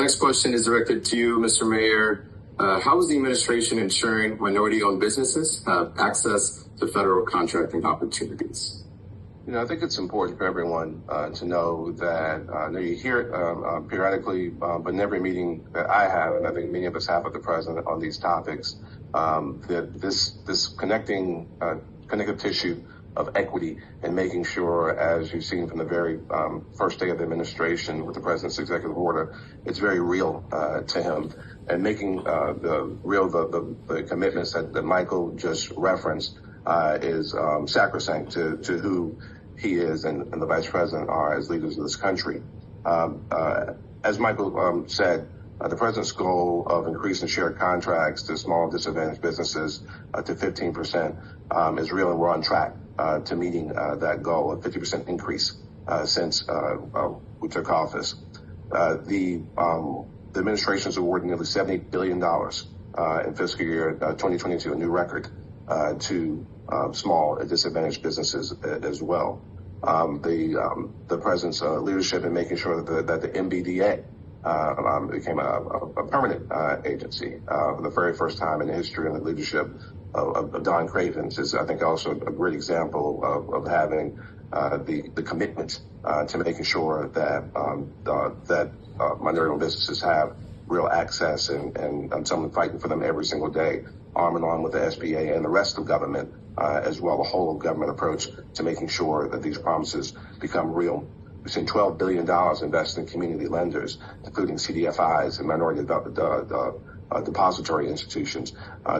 next question is directed to you, Mr. Mayor. How is the administration ensuring minority-owned businesses have access to federal contracting opportunities? I think it's important for everyone to know that you hear it periodically, but in every meeting that I have, and I think many of us have with the president on these topics, that this connective tissue of equity and making sure, as you've seen from the very first day of the administration with the president's executive order, it's very real to him, and making the commitments that Michael just referenced is sacrosanct to who he is and the vice president are as leaders of this country. As Michael said, the president's goal of increasing shared contracts to small disadvantaged businesses to 15% is real, and we're on track to meeting that goal of 50% increase since we took office. The administration is awarding nearly $70 billion in fiscal year 2022, a new record to small disadvantaged businesses as well. The president's leadership in making sure that the MBDA became a permanent agency for the very first time in the history and the leadership of Don Cravens is, I think, also a great example of having the commitment to making sure that minority-owned businesses have real access and someone fighting for them every single day, arm in arm with the SBA and the rest of government as well, a whole of government approach to making sure that these promises become real. We've seen $12 billion invested in community lenders, including CDFIs and minority depository institutions,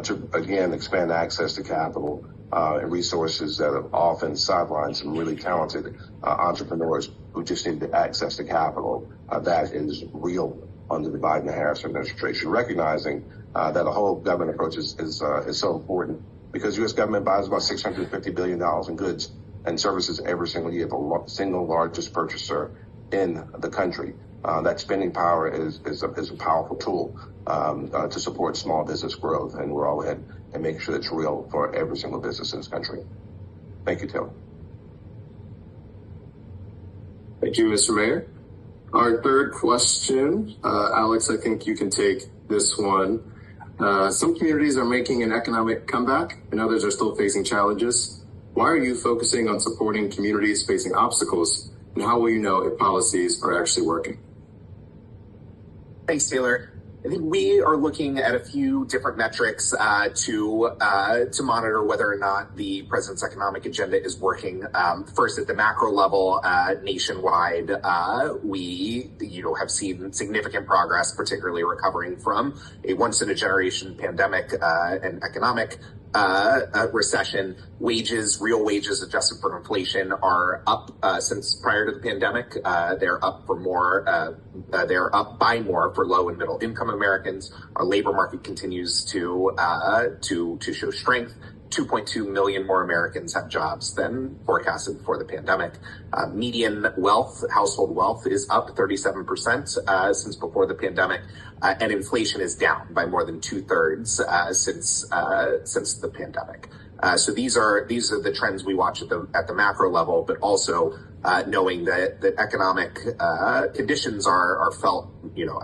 to, again, expand access to capital and resources that have often sidelined some really talented entrepreneurs who just need access to capital. That is real under the Biden-Harris administration, recognizing that a whole government approach is so important because U.S. government buys about $650 billion in goods and services every single year, the single largest purchaser in the country. That spending power is a powerful tool to support small business growth, and we're all in and making sure it's real for every single business in this country. Thank you, Taylor. Thank you, Mr. Mayor. Our third question, Alex, I think you can take this one. Some communities are making an economic comeback and others are still facing challenges. Why are you focusing on supporting communities facing obstacles, and how will you know if policies are actually working? Thanks, Taylor. I think we are looking at a few different metrics to monitor whether or not the president's economic agenda is working. First, at the macro level, nationwide, we have seen significant progress, particularly recovering from a once-in-a-generation pandemic and economic recession. Real wages adjusted for inflation are up since prior to the pandemic. They're up by more for low and middle income Americans. Our labor market continues to show strength. 2.2 million more Americans have jobs than forecasted before the pandemic. Median household wealth is up 37% since before the pandemic, and inflation is down by more than 2/3 since the pandemic. So these are the trends we watch at the macro level, but also knowing that economic conditions are felt,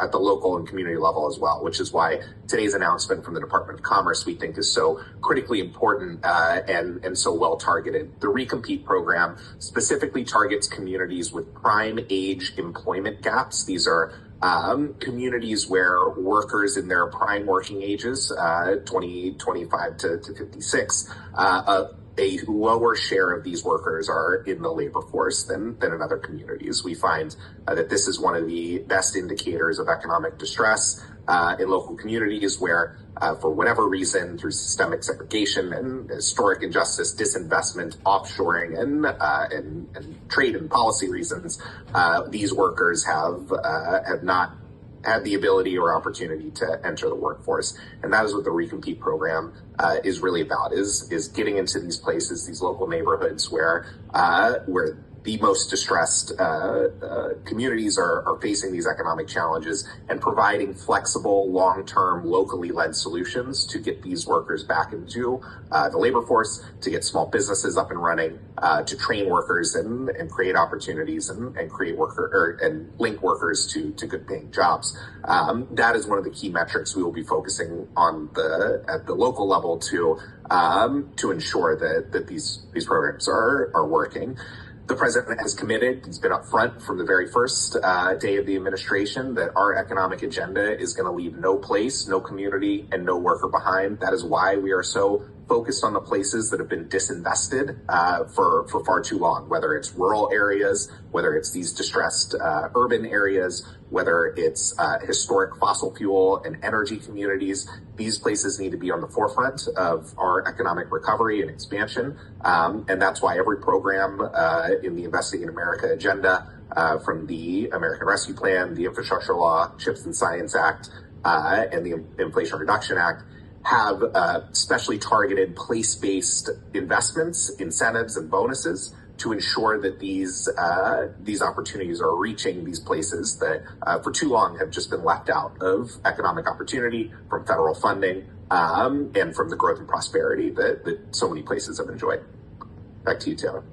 at the local and community level as well, which is why today's announcement from the Department of Commerce we think is so critically important and so well targeted. The Recompete program specifically targets communities with prime age employment gaps. These are communities where workers in their prime working ages, 25 to 56, a lower share of these workers are in the labor force than in other communities. We find that this is one of the best indicators of economic distress in local communities where, for whatever reason, through systemic segregation and historic injustice, disinvestment, offshoring, and trade and policy reasons, these workers have not had the ability or opportunity to enter the workforce. And that is what the Recompete program is really about, is getting into these places, these local neighborhoods where the most distressed communities are facing these economic challenges, and providing flexible, long-term, locally led solutions to get these workers back into the labor force, to get small businesses up and running, to train workers and create opportunities and create and link workers to good paying jobs. That is one of the key metrics we will be focusing on at the local level to ensure that these programs are working. The president has committed, he's been upfront from the very first day of the administration, that our economic agenda is going to leave no place, no community, and no worker behind. That is why we are so focused on the places that have been disinvested for far too long, whether it's rural areas, whether it's these distressed urban areas, whether it's historic fossil fuel and energy communities. These places need to be on the forefront of our economic recovery and expansion. And that's why every program in the Investing in America agenda, from the American Rescue Plan, the Infrastructure Law, CHIPS and Science Act, and the Inflation Reduction Act, have specially targeted place-based investments, incentives, and bonuses to ensure that these opportunities are reaching these places that for too long have just been left out of economic opportunity from federal funding and from the growth and prosperity that so many places have enjoyed. Back to you, Taylor.